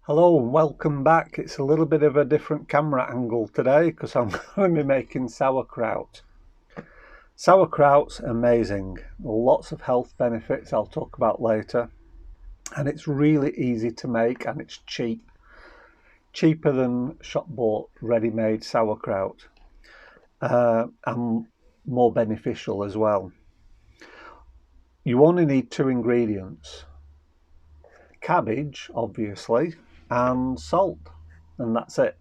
Hello and welcome back. It's a little bit of a different camera angle today because I'm going to be making sauerkraut. Sauerkraut's amazing. Lots of health benefits I'll talk about later. And it's really easy to make and it's cheap. Cheaper than shop-bought ready-made sauerkraut. And more beneficial as well. You only need 2 ingredients. Cabbage, obviously, and salt, and that's it.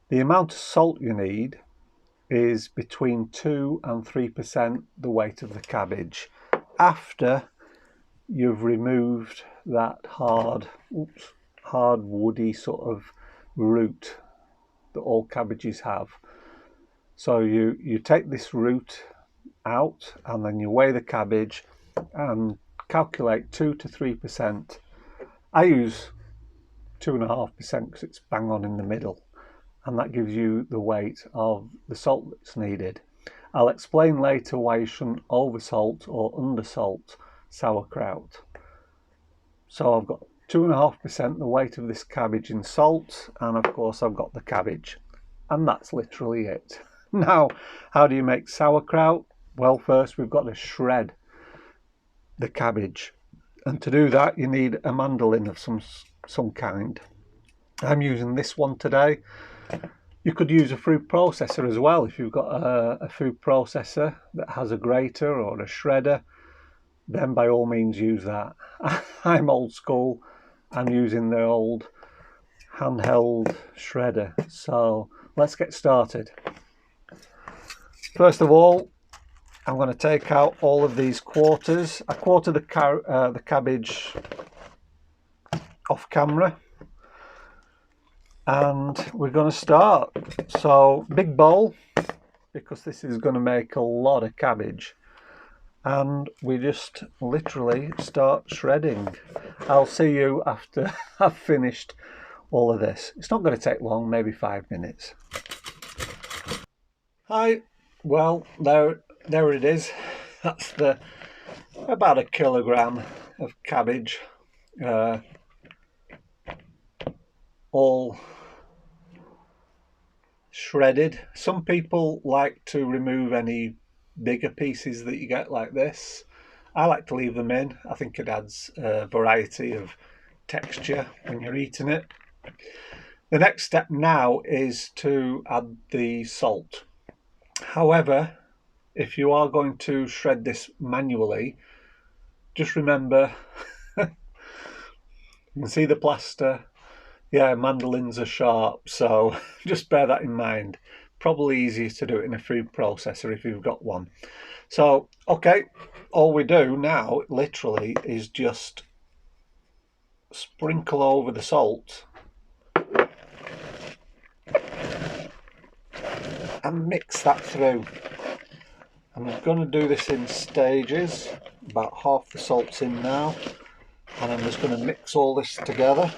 The amount of salt you need is between 2 and 3% the weight of the cabbage after you've removed that hard woody sort of root that all cabbages have. So you take this root out and then you weigh the cabbage and calculate 2 to 3%. I use 2.5% because it's bang on in the middle, and that gives you the weight of the salt that's needed. I'll explain later why you shouldn't oversalt or undersalt sauerkraut. So I've got 2.5% the weight of this cabbage in salt, and of course I've got the cabbage, and that's literally it. Now, how do you make sauerkraut? Well, first we've got to shred the cabbage. And to do that, you need a mandolin of some kind. I'm using this one today. You could use a food processor as well if you've got a food processor that has a grater or a shredder. Then by all means use that. I'm old school. I'm using the old handheld shredder. So let's get started. First of all, I'm going to take out all of these quarters. I quarter the cabbage off camera, and we're going to start. So big bowl, because this is going to make a lot of cabbage, and we just literally start shredding. I'll see you after I've finished all of this. It's not going to take long, maybe 5 minutes. Hi, well, there it is. That's about 1 kilogram of cabbage, all shredded. Some people like to remove any bigger pieces that you get like this. I like to leave them in. I think it adds a variety of texture when you're eating it. The next step now is to add the salt. However, if you are going to shred this manually, just remember, you can see the plaster. Yeah, mandolins are sharp, so just bear that in mind. Probably easier to do it in a food processor if you've got one. So, okay, all we do now literally is just sprinkle over the salt and mix that through. I'm going to do this in stages. About half the salt's in now, and I'm just going to mix all this together.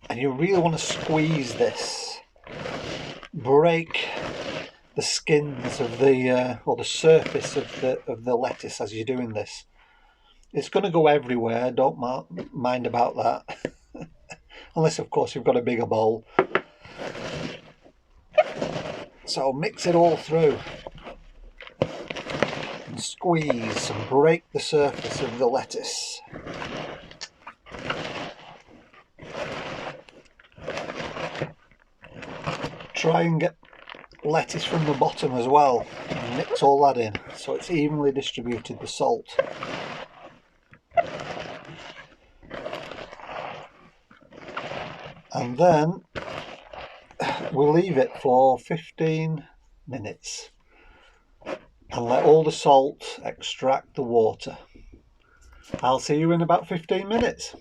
And you really want to squeeze this, break the skins of the or the surface of the lettuce as you're doing this. It's going to go everywhere, don't mind about that. Unless of course you've got a bigger bowl. So mix it all through and squeeze and break the surface of the lettuce. Try and get lettuce from the bottom as well and mix all that in so it's evenly distributed, the salt. And then we'll leave it for 15 minutes and let all the salt extract the water. I'll see you in about 15 minutes.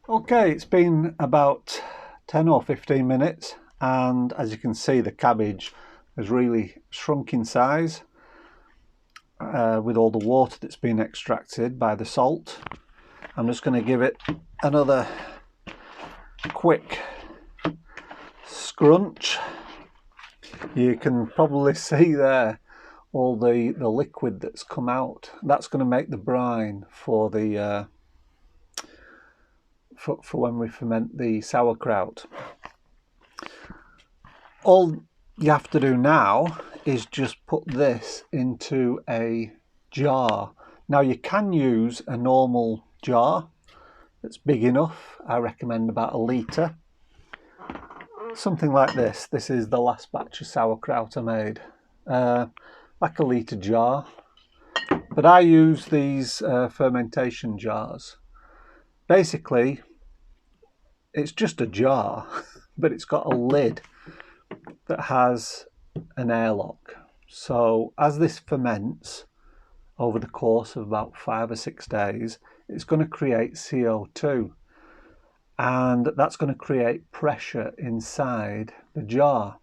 Okay, it's been about 10 or 15 minutes, and as you can see, the cabbage has really shrunk in size with all the water that's been extracted by the salt. I'm just going to give it another quick scrunch. You can probably see there all the liquid that's come out. That's going to make the brine for the for when we ferment the sauerkraut. All you have to do now is just put this into a jar. Now you can use a normal jar that's big enough. I recommend about 1 litre. Something like this. This is the last batch of sauerkraut I made. Like 1 litre jar. But I use these fermentation jars. Basically, it's just a jar, but it's got a lid that has an airlock. So as this ferments over the course of about 5 or 6 days, it's going to create CO2, and that's going to create pressure inside the jar.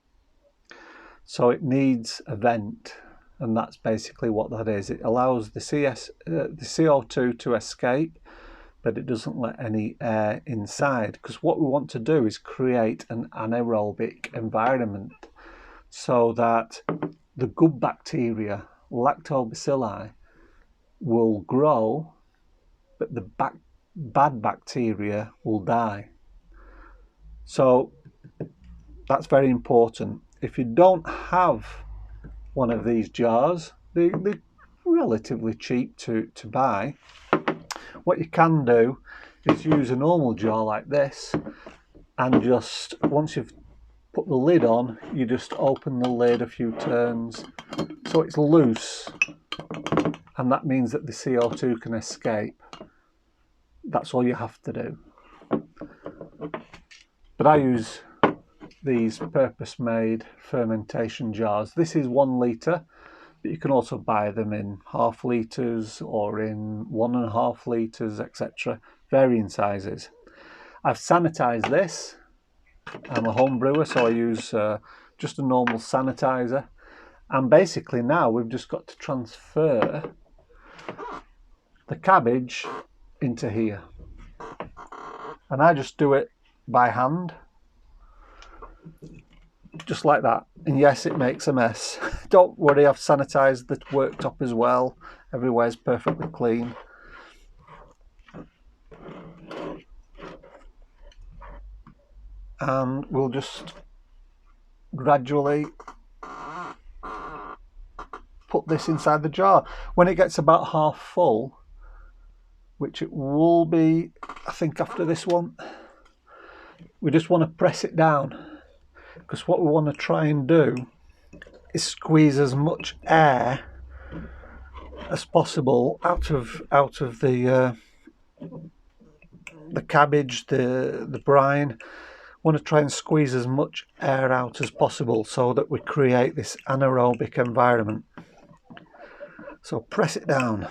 So it needs a vent, and that's basically what that is. It allows the CO2 to escape, but it doesn't let any air inside, because what we want to do is create an anaerobic environment so that the good bacteria, lactobacilli, will grow, but the bad bacteria will die. So that's very important. If you don't have one of these jars, they're relatively cheap to buy. What you can do is use a normal jar like this, and just once you've put the lid on, you just open the lid a few turns so it's loose, and that means that the CO2 can escape. That's all you have to do. But I use these purpose-made fermentation jars. This is 1 litre, but you can also buy them in 1/2 litres or in 1.5 litres, etc. Varying sizes. I've sanitised this. I'm a home brewer, so I use just a normal sanitizer. And basically now we've just got to transfer the cabbage into here. And I just do it by hand, just like that. And yes, it makes a mess. Don't worry, I've sanitized the worktop as well. Everywhere's perfectly clean. And we'll just gradually put this inside the jar. When it gets about half full, which it will be, I think, after this one, we just want to press it down, because what we want to try and do is squeeze as much air as possible out of the cabbage, the brine. Want to try and squeeze as much air out as possible so that we create this anaerobic environment. So press it down.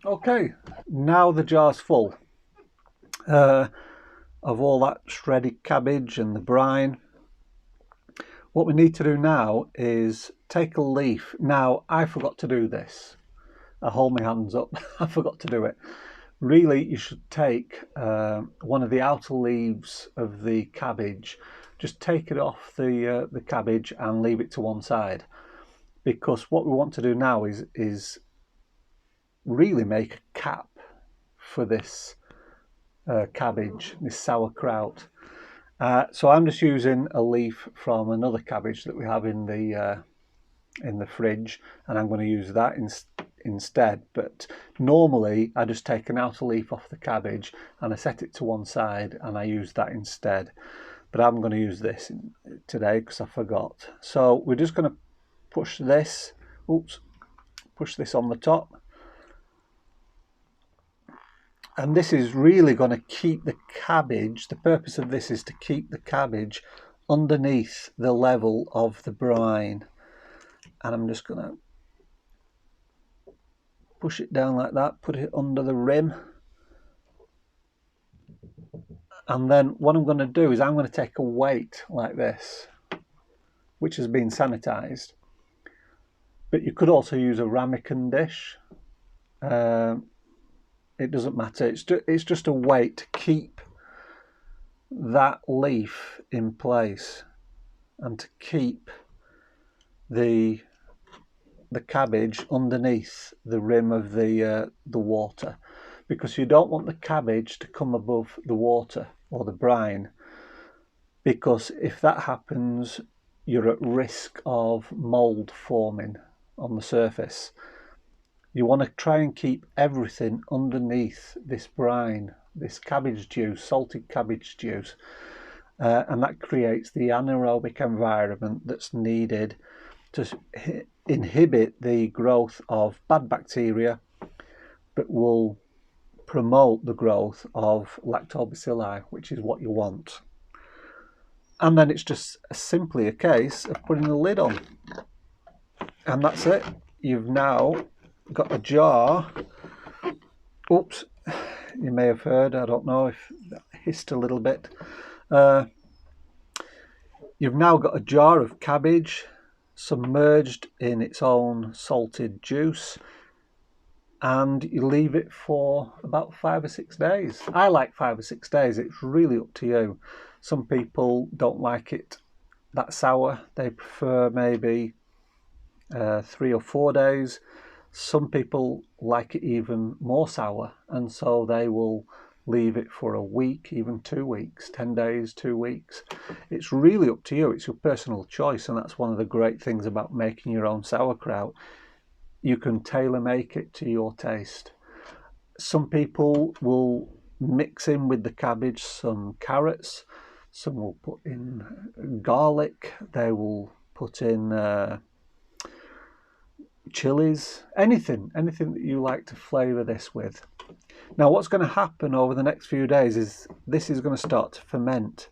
Okay, now the jar's full of all that shredded cabbage and the brine. What we need to do now is take a leaf. Now, I forgot to do this. I hold my hands up. I forgot to do it. Really, you should take one of the outer leaves of the cabbage. Just take it off the cabbage and leave it to one side. Because what we want to do now is really make a cap for this cabbage, this sauerkraut. So I'm just using a leaf from another cabbage that we have in the fridge, and I'm going to use that instead. But normally I just take an outer leaf off the cabbage and I set it to one side and I use that instead. But I'm going to use this today because I forgot. So we're just going to push this, push this on the top. And this is really going to keep the cabbage, the purpose of this is to keep the cabbage underneath the level of the brine. And I'm just going to push it down like that, put it under the rim. And then what I'm going to do is I'm going to take a weight like this, which has been sanitized. But you could also use a ramekin dish. it doesn't matter. It's just a way to keep that leaf in place and to keep the cabbage underneath the rim of the water, because you don't want the cabbage to come above the water or the brine, because if that happens, you're at risk of mould forming on the surface. You want to try and keep everything underneath this brine, this cabbage juice, salted cabbage juice, and that creates the anaerobic environment that's needed to inhibit the growth of bad bacteria, but will promote the growth of lactobacilli, which is what you want. And then it's just simply a case of putting the lid on, and that's it. You've now got a jar. Oops, you may have heard, I don't know if that hissed a little bit. You've now got a jar of cabbage submerged in its own salted juice, and you leave it for about 5 or 6 days. I like 5 or 6 days. It's really up to you. Some people don't like it that sour. They prefer maybe 3 or 4 days. Some people like it even more sour, and so they will leave it for a week, even 2 weeks, 10 days, 2 weeks. It's really up to you. It's your personal choice, and that's one of the great things about making your own sauerkraut. You can tailor make it to your taste. Some people will mix in with the cabbage some carrots. Some will put in garlic. They will put in chilies, anything that you like to flavour this with. Now what's going to happen over the next few days is this is going to start to ferment,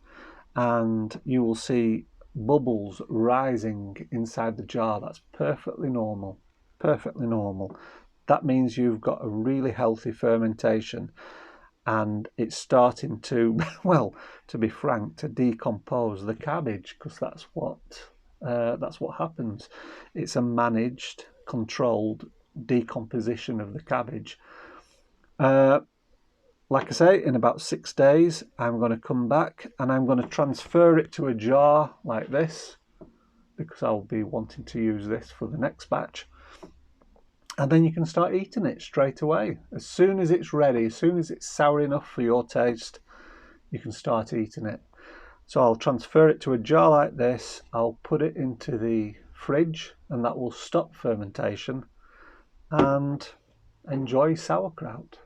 and you will see bubbles rising inside the jar. That's perfectly normal, perfectly normal. That means you've got a really healthy fermentation, and it's starting to, well, to be frank, to decompose the cabbage, because that's what happens. It's a managed, controlled decomposition of the cabbage. Like I say, in about 6 days, I'm going to come back and I'm going to transfer it to a jar like this, because I'll be wanting to use this for the next batch. And then you can start eating it straight away. As soon as it's ready, as soon as it's sour enough for your taste, you can start eating it. So I'll transfer it to a jar like this. I'll put it into the fridge, and that will stop fermentation, and enjoy sauerkraut.